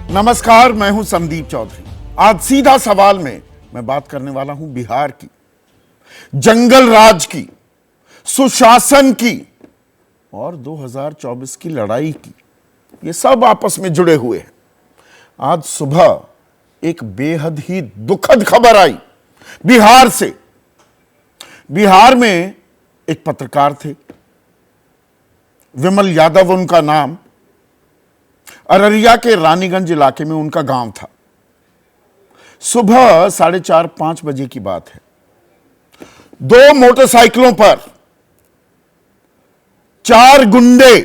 नमस्कार, मैं हूं संदीप चौधरी। आज सीधा सवाल में मैं बात करने वाला हूं बिहार की, जंगल राज की, सुशासन की और 2024 की लड़ाई की। ये सब आपस में जुड़े हुए हैं। आज सुबह एक बेहद ही दुखद खबर आई बिहार से। बिहार में एक पत्रकार थे, विमल यादव उनका नाम। अररिया के रानीगंज इलाके में उनका गांव था। सुबह 4:30-5 बजे की बात है। 2 मोटरसाइकिलों पर 4 गुंडे,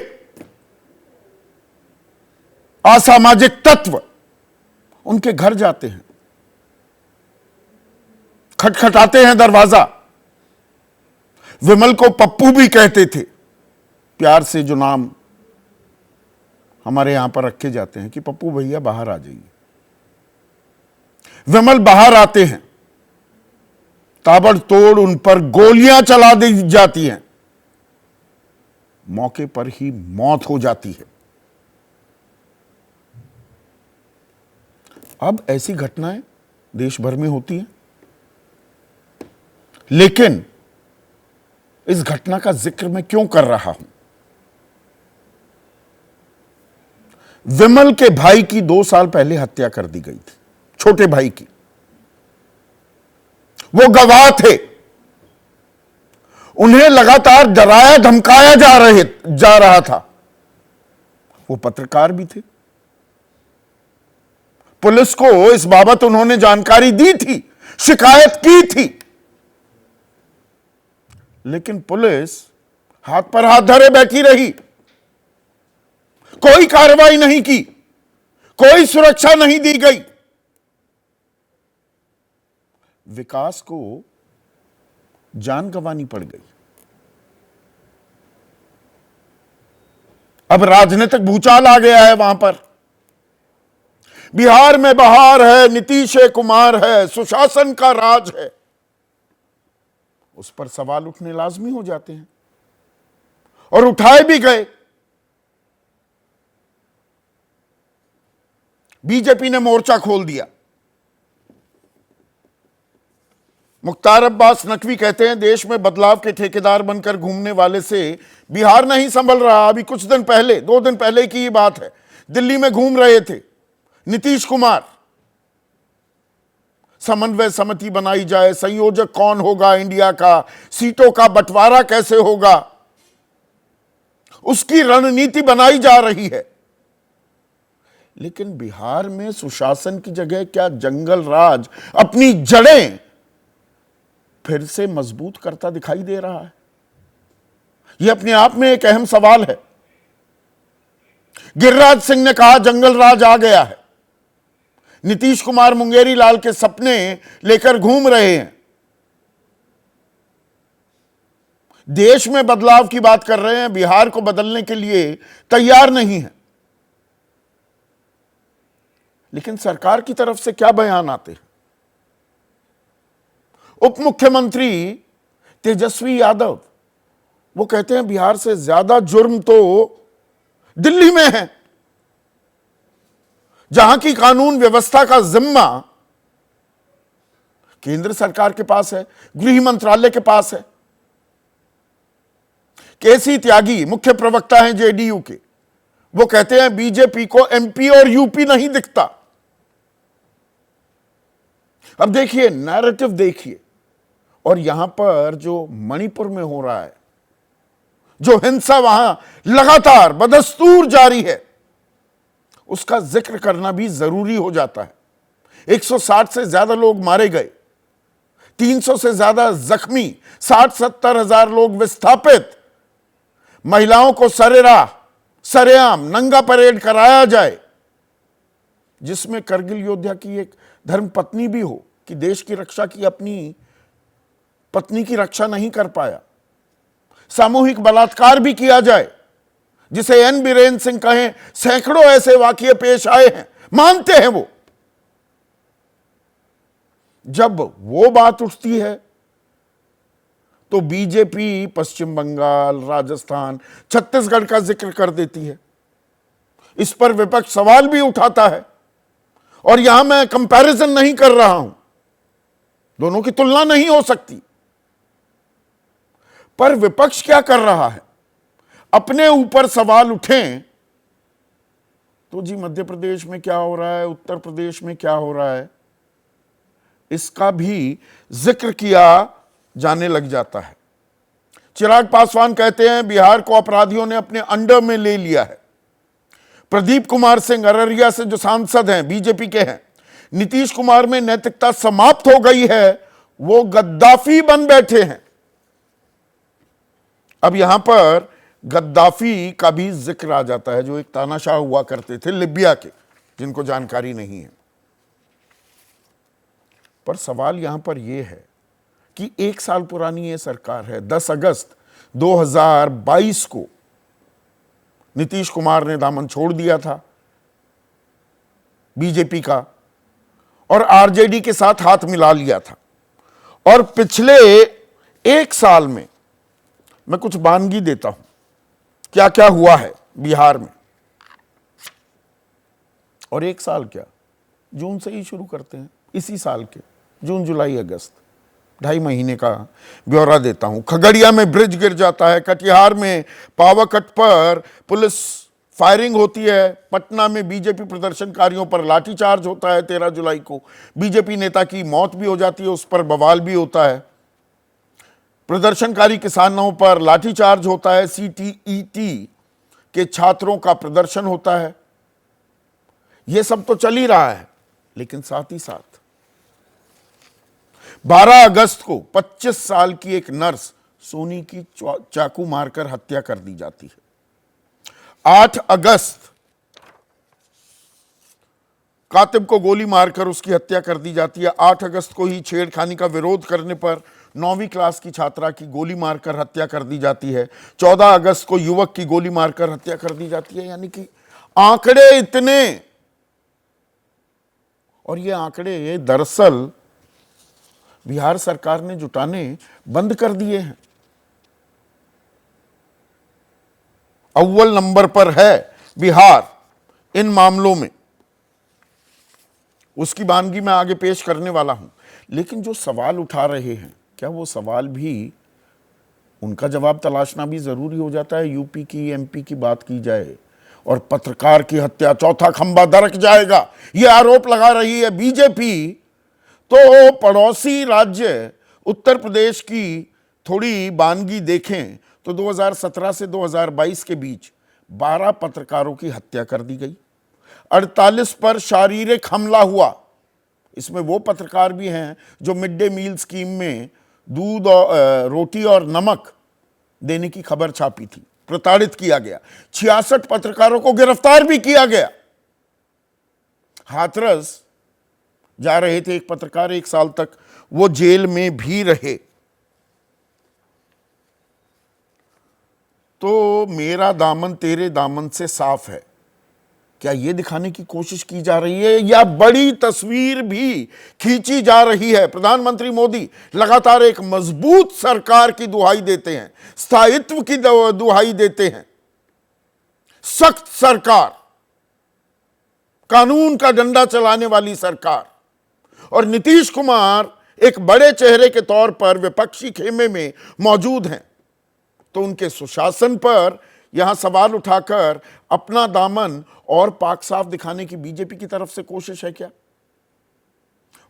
असामाजिक तत्व उनके घर जाते हैं, खटखटाते हैं दरवाजा। विमल को पप्पू भी कहते थे, प्यार से जो नाम हमारे यहां पर रखे जाते हैं कि पप्पू भैया बाहर आ जाइए। विमल बाहर आते हैं, ताबड़तोड़ उन पर गोलियां चला दी जाती हैं। मौके पर ही मौत हो जाती है। अब ऐसी घटनाएं देश भर में होती हैं, लेकिन इस घटना का जिक्र मैं क्यों कर रहा हूं? विमल के भाई की 2 साल पहले हत्या कर दी गई थी, छोटे भाई की। वो गवाह थे। उन्हें लगातार डराया धमकाया जा रहा था। वो पत्रकार भी थे। पुलिस को इस बाबत उन्होंने जानकारी दी थी, शिकायत की थी, लेकिन पुलिस हाथ पर हाथ धरे बैठी रही। कोई कार्रवाई नहीं की, कोई सुरक्षा नहीं दी गई। विकास को जान गंवानी पड़ गई। अब राजनीतिक भूचाल आ गया है वहां पर। बिहार में बहार है, नीतीश कुमार है, सुशासन का राज है। उस पर सवाल उठने लाजमी हो जाते हैं और उठाए भी गए। बीजेपी ने मोर्चा खोल दिया। मुख्तार अब्बास नकवी कहते हैं, देश में बदलाव के ठेकेदार बनकर घूमने वाले से बिहार नहीं संभल रहा। अभी कुछ दिन पहले, 2 दिन पहले की ये बात है, दिल्ली में घूम रहे थे नीतीश कुमार। समन्वय समिति बनाई जाए, संयोजक कौन होगा इंडिया का, सीटों का बंटवारा कैसे होगा, उसकी रणनीति बनाई जा रही है। लेकिन बिहार में सुशासन की जगह क्या जंगल राज अपनी जड़ें फिर से मजबूत करता दिखाई दे रहा है? यह अपने आप में एक अहम सवाल है। गिरिराज सिंह ने कहा जंगल राज आ गया है। नीतीश कुमार मुंगेरी लाल के सपने लेकर घूम रहे हैं। देश में बदलाव की बात कर रहे हैं, बिहार को बदलने के लिए तैयार नहीं है। लेकिन सरकार की तरफ से क्या बयान आते हैं? उप मुख्यमंत्री तेजस्वी यादव वो कहते हैं बिहार से ज्यादा जुर्म तो दिल्ली में है, जहां की कानून व्यवस्था का जिम्मा केंद्र सरकार के पास है, गृह मंत्रालय के पास है। केसी त्यागी मुख्य प्रवक्ता हैं जेडीयू के, वो कहते हैं बीजेपी को एमपी और यूपी नहीं दिखता। अब देखिए, नैरेटिव देखिए, और यहां पर जो मणिपुर में हो रहा है, जो हिंसा वहां लगातार बदस्तूर जारी है, उसका जिक्र करना भी जरूरी हो जाता है। 160 से ज्यादा लोग मारे गए, 300 से ज्यादा जख्मी, 60-70 हजार लोग विस्थापित। महिलाओं को सरेआम नंगा परेड कराया जाए, जिसमें करगिल योद्धा की एक धर्मपत्नी भी हो कि देश की रक्षा की, अपनी पत्नी की रक्षा नहीं कर पाया। सामूहिक बलात्कार भी किया जाए, जिसे एन बीरेन सिंह कहें। सैकड़ों ऐसे वाकये पेश आए हैं, मानते हैं वो। जब वो बात उठती है तो बीजेपी पश्चिम बंगाल, राजस्थान, छत्तीसगढ़ का जिक्र कर देती है। इस पर विपक्ष सवाल भी उठाता है और यहां मैं कंपैरिजन नहीं कर रहा हूं, दोनों की तुलना नहीं हो सकती, पर विपक्ष क्या कर रहा है? अपने ऊपर सवाल उठें तो जी मध्य प्रदेश में क्या हो रहा है, उत्तर प्रदेश में क्या हो रहा है, इसका भी जिक्र किया जाने लग जाता है। चिराग पासवान कहते हैं बिहार को अपराधियों ने अपने अंडर में ले लिया है। प्रदीप कुमार सिंह अररिया से जो सांसद हैं, बीजेपी के हैं, नीतीश कुमार में नैतिकता समाप्त हो गई है, वो गद्दाफी बन बैठे हैं। अब यहां पर गद्दाफी का भी जिक्र आ जाता है, जो एक तानाशाह हुआ करते थे लिबिया के, जिनको जानकारी नहीं है। पर सवाल यहां पर यह है कि 1 साल पुरानी यह सरकार है। 10 अगस्त 2022 को नीतीश कुमार ने दामन छोड़ दिया था बीजेपी का और आरजेडी के साथ हाथ मिला लिया था। और पिछले 1 साल में मैं कुछ बानगी देता हूं क्या क्या हुआ है बिहार में। और 1 साल क्या, जून से ही शुरू करते हैं, इसी साल के जून जुलाई अगस्त 2.5 महीने का ब्यौरा देता हूं। खगड़िया में ब्रिज गिर जाता है, कटिहार में पावर कट पर पुलिस फायरिंग होती है, पटना में बीजेपी प्रदर्शनकारियों पर लाठीचार्ज होता है, 13 जुलाई को बीजेपी नेता की मौत भी हो जाती है, उस पर बवाल भी होता है। प्रदर्शनकारी किसानों पर लाठीचार्ज होता है, सीटीईटी के छात्रों का प्रदर्शन होता है। यह सब तो चल ही रहा है, लेकिन साथ ही साथ 12 अगस्त को 25 साल की एक नर्स सोनी की चाकू मारकर हत्या कर दी जाती है। 8 अगस्त कातिब को गोली मारकर उसकी हत्या कर दी जाती है। 8 अगस्त को ही छेड़खानी का विरोध करने पर 9वीं क्लास की छात्रा की गोली मारकर हत्या कर दी जाती है। 14 अगस्त को युवक की गोली मारकर हत्या कर दी जाती है। यानी कि आंकड़े इतने, और ये आंकड़े दरअसल बिहार सरकार ने जुटाने बंद कर दिए हैं। अव्वल नंबर पर है बिहार इन मामलों में, उसकी वानगी मैं आगे पेश करने वाला हूं। लेकिन जो सवाल उठा रहे हैं, क्या वो सवाल भी, उनका जवाब तलाशना भी जरूरी हो जाता है। यूपी की, एमपी की बात की जाए और पत्रकार की हत्या, चौथा खंबा दरक जाएगा, यह आरोप लगा रही है बीजेपी, तो पड़ोसी राज्य उत्तर प्रदेश की थोड़ी वानगी देखें तो 2017 से 2022 के बीच 12 पत्रकारों की हत्या कर दी गई, 48 पर शारीरिक हमला हुआ। इसमें वो पत्रकार भी हैं जो मिड डे मील स्कीम में दूध और रोटी और नमक देने की खबर छापी थी, प्रताड़ित किया गया। 66 पत्रकारों को गिरफ्तार भी किया गया। हाथरस जा रहे थे एक पत्रकार, 1 साल तक वो जेल में भी रहे। तो मेरा दामन तेरे दामन से साफ है, क्या यह दिखाने की कोशिश की जा रही है या बड़ी तस्वीर भी खींची जा रही है? प्रधानमंत्री मोदी लगातार एक मजबूत सरकार की दुहाई देते हैं, स्थायित्व की दुहाई देते हैं, सख्त सरकार, कानून का डंडा चलाने वाली सरकार। और नीतीश कुमार एक बड़े चेहरे के तौर पर विपक्षी खेमे में मौजूद हैं, तो उनके सुशासन पर यहां सवाल उठाकर अपना दामन और पाक साफ दिखाने की बीजेपी की तरफ से कोशिश है क्या?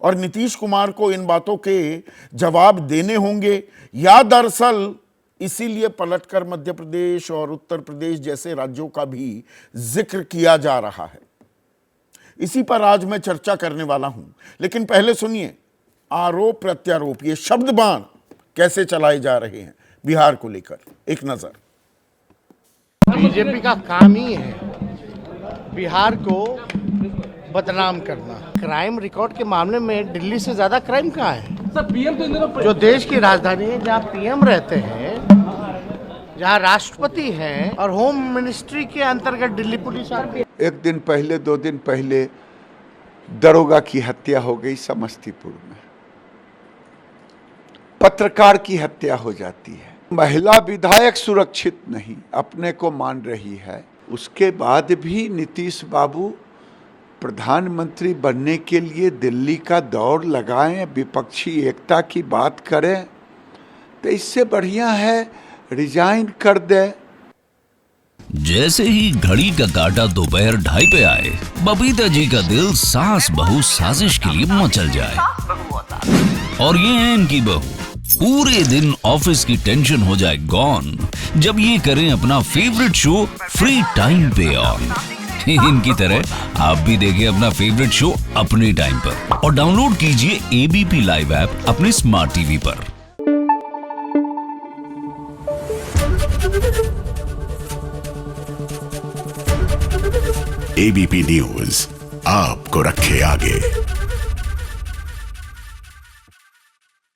और नीतीश कुमार को इन बातों के जवाब देने होंगे, या दरअसल इसीलिए पलटकर मध्य प्रदेश और उत्तर प्रदेश जैसे राज्यों का भी जिक्र किया जा रहा है? इसी पर आज मैं चर्चा करने वाला हूं। लेकिन पहले सुनिए आरोप प्रत्यारोप, ये शब्द बाण कैसे चलाए जा रहे हैं बिहार को लेकर, एक नजर। बीजेपी का काम ही है बिहार को बदनाम करना। क्राइम रिकॉर्ड के मामले में दिल्ली से ज्यादा क्राइम कहाँ है? सर पीएम तो इन दिनों जो देश की राजधानी है, जहाँ पीएम रहते हैं, जहाँ राष्ट्रपति हैं और होम मिनिस्ट्री के अंतर्गत दिल्ली पुलिस आती है। 1 दिन पहले 2 दिन पहले दरोगा की हत्या हो गई समस्तीपुर में, पत्रकार की हत्या हो जाती है, महिला विधायक सुरक्षित नहीं अपने को मान रही है। उसके बाद भी नीतीश बाबू प्रधानमंत्री बनने के लिए दिल्ली का दौड़ लगाएं, विपक्षी एकता की बात करें, तो इससे बढ़िया है रिजाइन कर दे। जैसे ही घड़ी का काटा दोपहर 2:30 पे आए, बबीता जी का दिल सास बहू साजिश के लिए मचल जाए। और ये है इनकी बहू, पूरे दिन ऑफिस की टेंशन हो जाए गॉन जब ये करें अपना फेवरेट शो फ्री टाइम पे ऑन। इनकी तरह आप भी देखें अपना फेवरेट शो अपने टाइम पर और डाउनलोड कीजिए एबीपी लाइव ऐप अपने स्मार्ट टीवी पर। एबीपी न्यूज आपको रखे आगे।